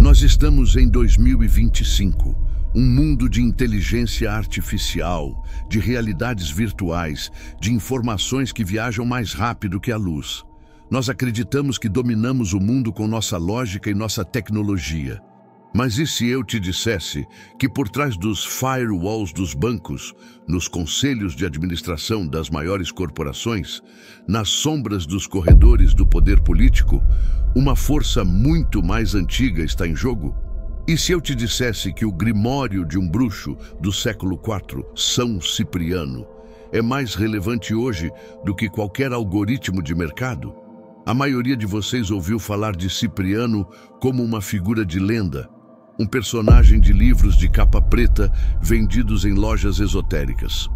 Nós estamos em 2025, um mundo de inteligência artificial, de realidades virtuais, de informações que viajam mais rápido que a luz. Nós acreditamos que dominamos o mundo com nossa lógica e nossa tecnologia. Mas e se eu te dissesse que por trás dos firewalls dos bancos, nos conselhos de administração das maiores corporações, nas sombras dos corredores do poder político, uma força muito mais antiga está em jogo? E se eu te dissesse que o grimório de um bruxo do século IV, São Cipriano, é mais relevante hoje do que qualquer algoritmo de mercado? A maioria de vocês ouviu falar de Cipriano como uma figura de lenda, um personagem de livros de capa preta vendidos em lojas esotéricas.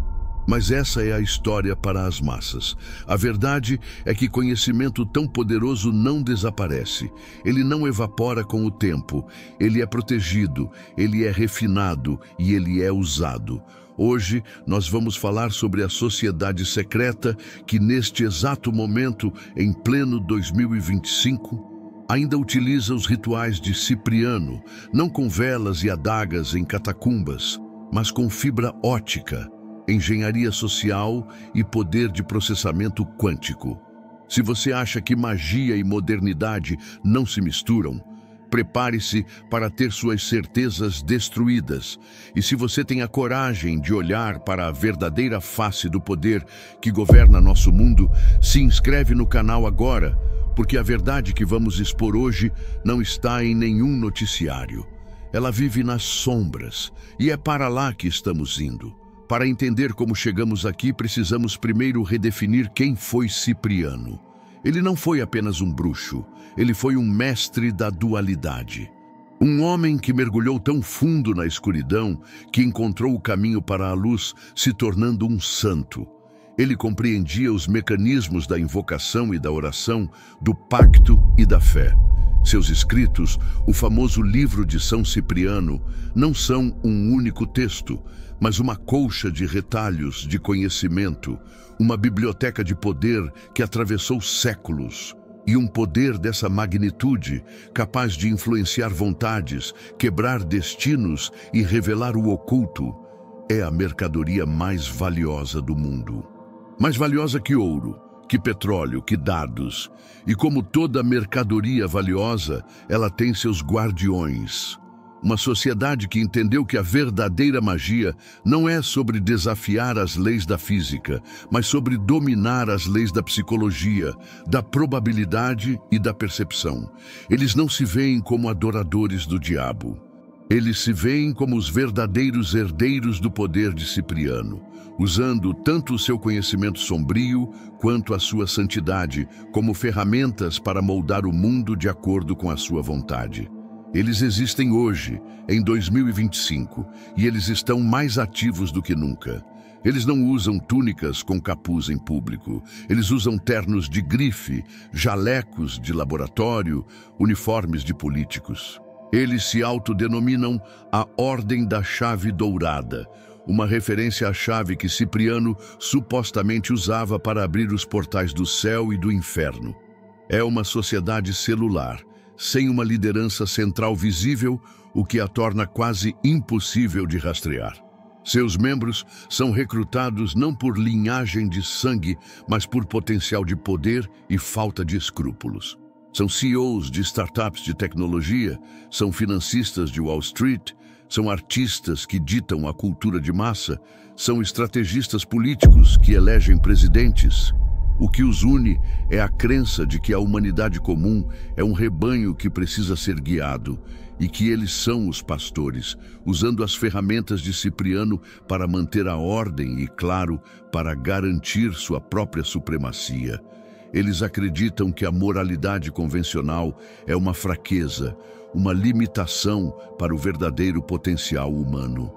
Mas essa é a história para as massas. A verdade é que conhecimento tão poderoso não desaparece. Ele não evapora com o tempo. Ele é protegido, ele é refinado e ele é usado. Hoje, nós vamos falar sobre a sociedade secreta que, neste exato momento, em pleno 2025, ainda utiliza os rituais de Cipriano, não com velas e adagas em catacumbas, mas com fibra ótica, engenharia social e poder de processamento quântico. Se você acha que magia e modernidade não se misturam, prepare-se para ter suas certezas destruídas. E se você tem a coragem de olhar para a verdadeira face do poder que governa nosso mundo, se inscreve no canal agora, porque a verdade que vamos expor hoje não está em nenhum noticiário. Ela vive nas sombras, e é para lá que estamos indo. Para entender como chegamos aqui, precisamos primeiro redefinir quem foi Cipriano. Ele não foi apenas um bruxo, ele foi um mestre da dualidade. Um homem que mergulhou tão fundo na escuridão que encontrou o caminho para a luz, se tornando um santo. Ele compreendia os mecanismos da invocação e da oração, do pacto e da fé. Seus escritos, o famoso livro de São Cipriano, não são um único texto, mas uma colcha de retalhos de conhecimento, uma biblioteca de poder que atravessou séculos. E um poder dessa magnitude, capaz de influenciar vontades, quebrar destinos e revelar o oculto, é a mercadoria mais valiosa do mundo. Mais valiosa que ouro, que petróleo, que dados. E como toda mercadoria valiosa, ela tem seus guardiões. Uma sociedade que entendeu que a verdadeira magia não é sobre desafiar as leis da física, mas sobre dominar as leis da psicologia, da probabilidade e da percepção. Eles não se veem como adoradores do diabo. Eles se veem como os verdadeiros herdeiros do poder de Cipriano, usando tanto o seu conhecimento sombrio quanto a sua santidade como ferramentas para moldar o mundo de acordo com a sua vontade. Eles existem hoje, em 2025, e eles estão mais ativos do que nunca. Eles não usam túnicas com capuz em público. Eles usam ternos de grife, jalecos de laboratório, uniformes de políticos. Eles se autodenominam a Ordem da Chave Dourada, uma referência à chave que Cipriano supostamente usava para abrir os portais do céu e do inferno. É uma sociedade celular, sem uma liderança central visível, o que a torna quase impossível de rastrear. Seus membros são recrutados não por linhagem de sangue, mas por potencial de poder e falta de escrúpulos. São CEOs de startups de tecnologia, são financistas de Wall Street, são artistas que ditam a cultura de massa, são estrategistas políticos que elegem presidentes. O que os une é a crença de que a humanidade comum é um rebanho que precisa ser guiado e que eles são os pastores, usando as ferramentas de Cipriano para manter a ordem e, claro, para garantir sua própria supremacia. Eles acreditam que a moralidade convencional é uma fraqueza, uma limitação para o verdadeiro potencial humano.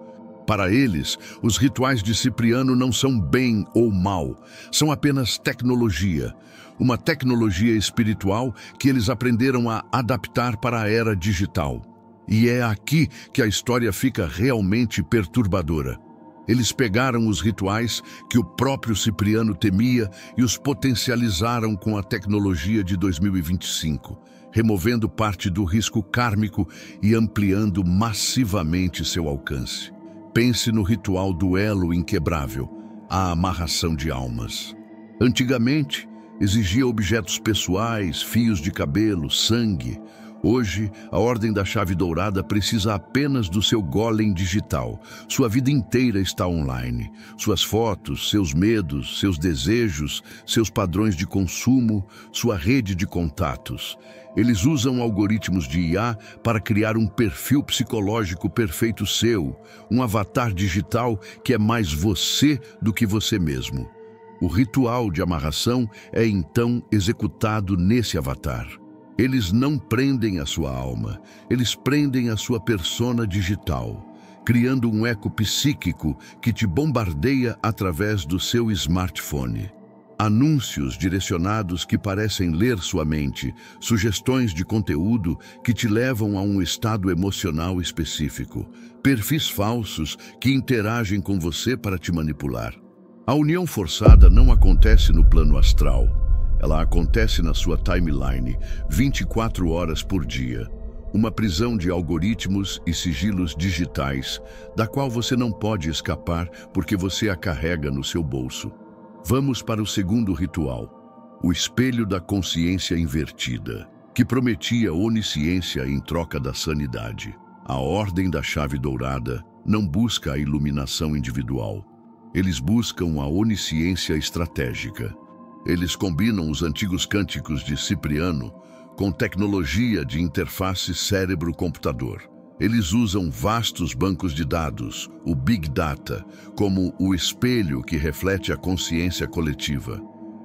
Para eles, os rituais de Cipriano não são bem ou mal, são apenas tecnologia. Uma tecnologia espiritual que eles aprenderam a adaptar para a era digital. E é aqui que a história fica realmente perturbadora. Eles pegaram os rituais que o próprio Cipriano temia e os potencializaram com a tecnologia de 2025. removendo parte do risco kármico e ampliando massivamente seu alcance. Pense no ritual do elo inquebrável, a amarração de almas. Antigamente, exigia objetos pessoais, fios de cabelo, sangue. Hoje, a Ordem da Chave Dourada precisa apenas do seu golem digital. Sua vida inteira está online. Suas fotos, seus medos, seus desejos, seus padrões de consumo, sua rede de contatos. Eles usam algoritmos de IA para criar um perfil psicológico perfeito seu, um avatar digital que é mais você do que você mesmo. O ritual de amarração é então executado nesse avatar. Eles não prendem a sua alma, eles prendem a sua persona digital, criando um eco psíquico que te bombardeia através do seu smartphone. Anúncios direcionados que parecem ler sua mente, sugestões de conteúdo que te levam a um estado emocional específico, perfis falsos que interagem com você para te manipular. A união forçada não acontece no plano astral. Ela acontece na sua timeline, 24 horas por dia. Uma prisão de algoritmos e sigilos digitais, da qual você não pode escapar porque você a carrega no seu bolso. Vamos para o segundo ritual, o espelho da consciência invertida, que prometia onisciência em troca da sanidade. A Ordem da Chave Dourada não busca a iluminação individual. Eles buscam a onisciência estratégica. Eles combinam os antigos cânticos de Cipriano com tecnologia de interface cérebro-computador. Eles usam vastos bancos de dados, o Big Data, como o espelho que reflete a consciência coletiva.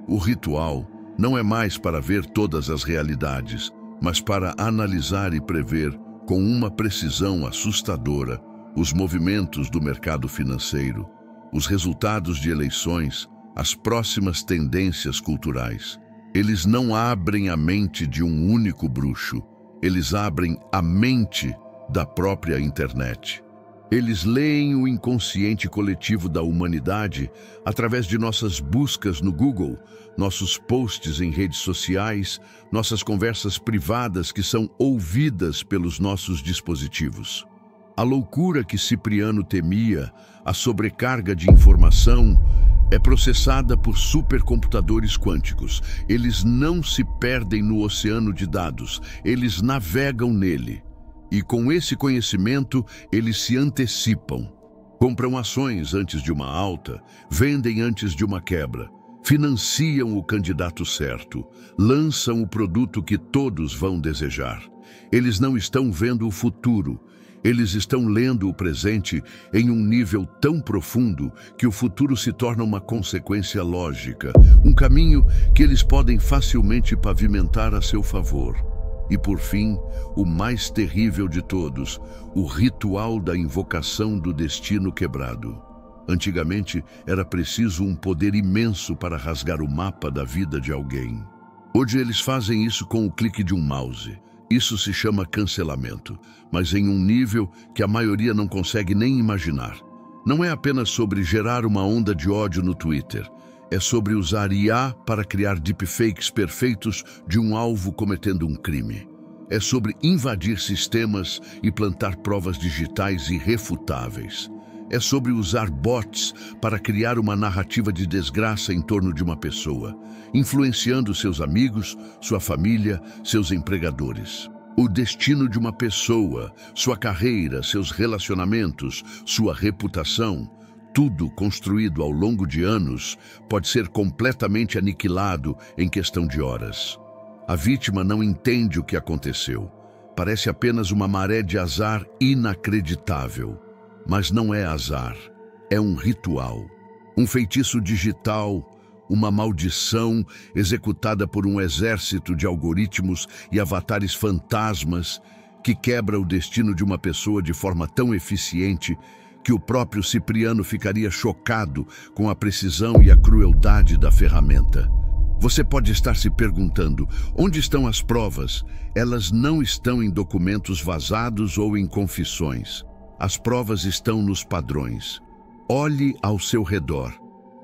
O ritual não é mais para ver todas as realidades, mas para analisar e prever com uma precisão assustadora os movimentos do mercado financeiro, os resultados de eleições, as próximas tendências culturais. Eles não abrem a mente de um único bruxo, eles abrem a mente da própria internet. Eles leem o inconsciente coletivo da humanidade através de nossas buscas no Google, nossos posts em redes sociais, nossas conversas privadas que são ouvidas pelos nossos dispositivos. A loucura que Cipriano temia, a sobrecarga de informação, é processada por supercomputadores quânticos. Eles não se perdem no oceano de dados, eles navegam nele. E com esse conhecimento, eles se antecipam. Compram ações antes de uma alta, vendem antes de uma quebra, financiam o candidato certo, lançam o produto que todos vão desejar. Eles não estão vendo o futuro, eles estão lendo o presente em um nível tão profundo que o futuro se torna uma consequência lógica, um caminho que eles podem facilmente pavimentar a seu favor. E por fim, o mais terrível de todos, o ritual da invocação do destino quebrado. Antigamente, era preciso um poder imenso para rasgar o mapa da vida de alguém. Hoje eles fazem isso com o clique de um mouse. Isso se chama cancelamento, mas em um nível que a maioria não consegue nem imaginar. Não é apenas sobre gerar uma onda de ódio no Twitter. É sobre usar IA para criar deepfakes perfeitos de um alvo cometendo um crime. É sobre invadir sistemas e plantar provas digitais irrefutáveis. É sobre usar bots para criar uma narrativa de desgraça em torno de uma pessoa, influenciando seus amigos, sua família, seus empregadores. O destino de uma pessoa, sua carreira, seus relacionamentos, sua reputação, tudo construído ao longo de anos, pode ser completamente aniquilado em questão de horas. A vítima não entende o que aconteceu. Parece apenas uma maré de azar inacreditável. Mas não é azar, é um ritual, um feitiço digital, uma maldição executada por um exército de algoritmos e avatares fantasmas que quebra o destino de uma pessoa de forma tão eficiente que o próprio Cipriano ficaria chocado com a precisão e a crueldade da ferramenta. Você pode estar se perguntando, onde estão as provas? Elas não estão em documentos vazados ou em confissões. As provas estão nos padrões. Olhe ao seu redor.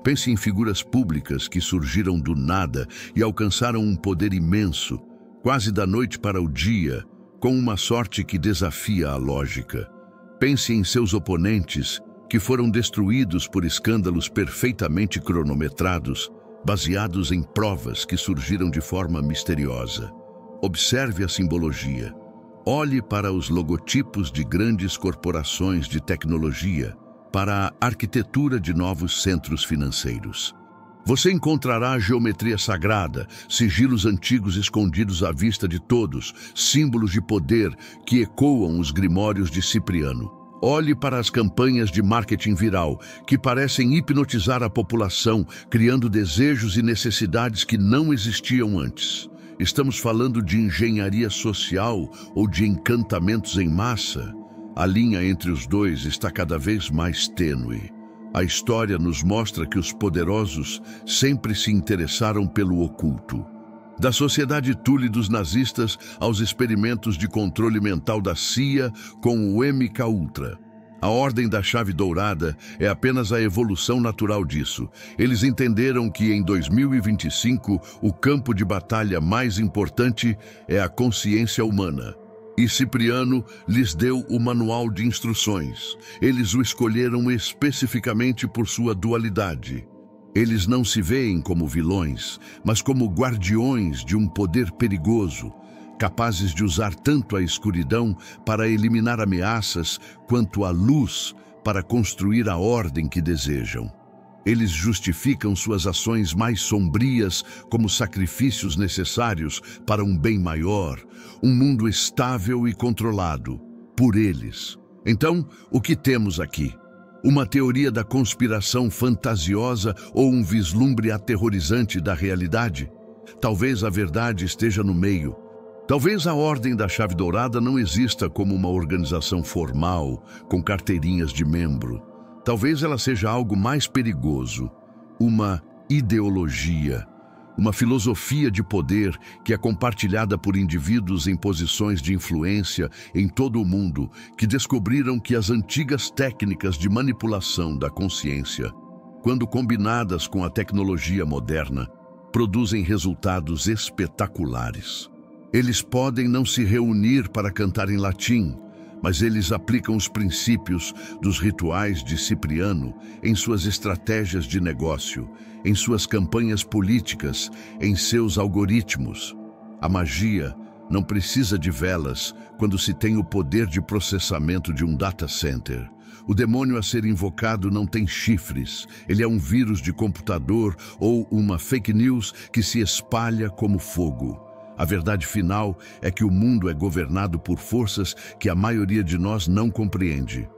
Pense em figuras públicas que surgiram do nada e alcançaram um poder imenso. quase da noite para o dia, com uma sorte que desafia a lógica. Pense em seus oponentes, que foram destruídos por escândalos perfeitamente cronometrados, baseados em provas que surgiram de forma misteriosa. Observe a simbologia. Olhe para os logotipos de grandes corporações de tecnologia, para a arquitetura de novos centros financeiros. Você encontrará geometria sagrada, sigilos antigos escondidos à vista de todos, símbolos de poder que ecoam os grimórios de Cipriano. Olhe para as campanhas de marketing viral, que parecem hipnotizar a população, criando desejos e necessidades que não existiam antes. Estamos falando de engenharia social ou de encantamentos em massa? A linha entre os dois está cada vez mais tênue. A história nos mostra que os poderosos sempre se interessaram pelo oculto. Da sociedade Thule dos nazistas aos experimentos de controle mental da CIA com o MKUltra. A Ordem da Chave Dourada é apenas a evolução natural disso. Eles entenderam que em 2025 o campo de batalha mais importante é a consciência humana. E Cipriano lhes deu o manual de instruções. Eles o escolheram especificamente por sua dualidade. Eles não se veem como vilões, mas como guardiões de um poder perigoso, capazes de usar tanto a escuridão para eliminar ameaças, quanto a luz para construir a ordem que desejam. Eles justificam suas ações mais sombrias como sacrifícios necessários para um bem maior, um mundo estável e controlado por eles. Então, o que temos aqui? Uma teoria da conspiração fantasiosa ou um vislumbre aterrorizante da realidade? Talvez a verdade esteja no meio. Talvez a Ordem da Chave Dourada não exista como uma organização formal, com carteirinhas de membro. Talvez ela seja algo mais perigoso, uma ideologia, uma filosofia de poder que é compartilhada por indivíduos em posições de influência em todo o mundo, que descobriram que as antigas técnicas de manipulação da consciência, quando combinadas com a tecnologia moderna, produzem resultados espetaculares. Eles podem não se reunir para cantar em latim, mas eles aplicam os princípios dos rituais de Cipriano em suas estratégias de negócio, em suas campanhas políticas, em seus algoritmos. A magia não precisa de velas quando se tem o poder de processamento de um data center. O demônio a ser invocado não tem chifres. Ele é um vírus de computador ou uma fake news que se espalha como fogo. A verdade final é que o mundo é governado por forças que a maioria de nós não compreende.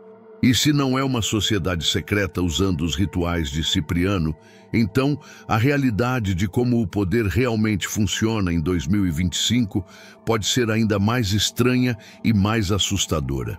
E se não é uma sociedade secreta usando os rituais de Cipriano, então a realidade de como o poder realmente funciona em 2025 pode ser ainda mais estranha e mais assustadora.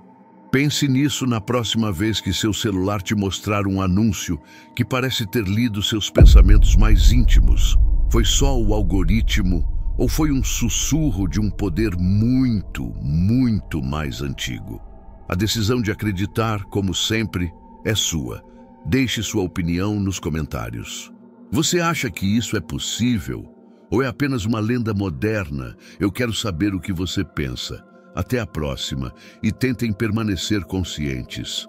Pense nisso na próxima vez que seu celular te mostrar um anúncio que parece ter lido seus pensamentos mais íntimos. Foi só o algoritmo ou foi um sussurro de um poder muito, muito mais antigo? A decisão de acreditar, como sempre, é sua. Deixe sua opinião nos comentários. Você acha que isso é possível? Ou é apenas uma lenda moderna? Eu quero saber o que você pensa. Até a próxima e tentem permanecer conscientes.